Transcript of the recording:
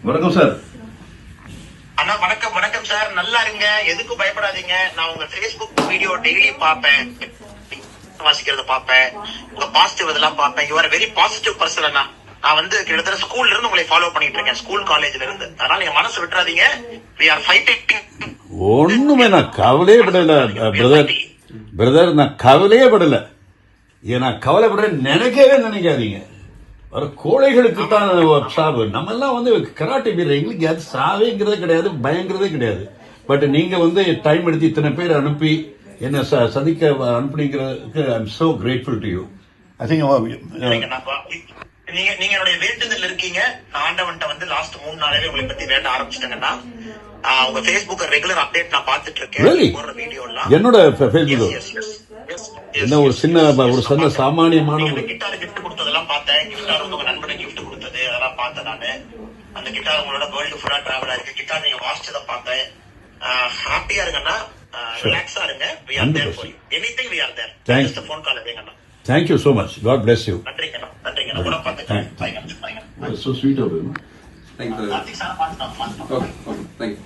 வணக்கம் சார். அண்ணா வணக்கம். வணக்கம் சார், நல்லா இருங்க, எதுக்கும் பயப்படாதீங்க. நான் உங்க Facebook வீடியோ டெய்லி பாப்பேன், வாசிக்கிறத பாப்பேன், உங்க பாசிட்டிவ் இதெல்லாம் பாப்பேன். You are very positive person அண்ணா. நான் வந்து கிட்டத்தட்ட ஸ்கூல்ல இருந்து உங்களை ஃபாலோ பண்ணிட்டு இருக்கேன், ஸ்கூல் காலேஜ்ல இருந்து. அதனால என் மனசு விட்டுறாதீங்க. we are fighting. ஒண்ணுமே நான் கவலையே படல பிரதர், நான் கவலையே படல. ஏன்னா கவலைப்பட நினைக்காதீங்க. வர கோழைகளுக்கு தான் சாவு. நம்ம எல்லாம் வந்து கராட்டே வீரர், எங்களுக்கு அது சாவேங்கிறதே கிடையாது, பயங்கிறதே கிடையாது. பட் நீங்க வந்து டைம் எடுத்து இத்தனை பேர் அனுப்பி என்ன சந்திக்க அனுப்புனீங்கிறதுக்கு I am so grateful to you. I think நீங்க என்னுடைய வேண்டுதல் இருக்கீங்க. நான் ஆண்டவன்ட்ட வந்து லாஸ்ட் 3 நாளாவே உங்களை பத்தி வேண்ட ஆரம்பிச்சிட்டேங்கன்னா, உங்க Facebook ரெகுலர் அப்டேட் நான் பாத்துட்டு இருக்கேன். போடுற வீடியோ எல்லாம் என்னோட Facebook என்ன ஒரு சின்ன சாமானியமான கிட்டார் கிஃப்ட் கொடுத்ததெல்லாம் பார்த்தேன். கிட்டார் உங்க நண்பனுக்கு கிஃப்ட் கொடுத்தது அதெல்லாம் பார்த்தேன் நானு. அந்த கிட்டார் உங்களோட வேர்ல்டு ஃபுல்லா டிராவல் ஆயிருக்கு. கிட்டார் நீங்க வாசிச்சதை பார்த்தேன். ஹாப்பியா இருங்கண்ணா, ரிலாக்ஸா இருங்க. we are there for you, anything we are there. just a phone call Anna. Thank you so much. God bless you. நன்றிங்கண்ணா, நன்றிங்கண்ணா. கூட பார்த்துக்கிறேன். So sweet of you. Thank you. Karthik sir பார்த்துட்டோம். Okay, thank you.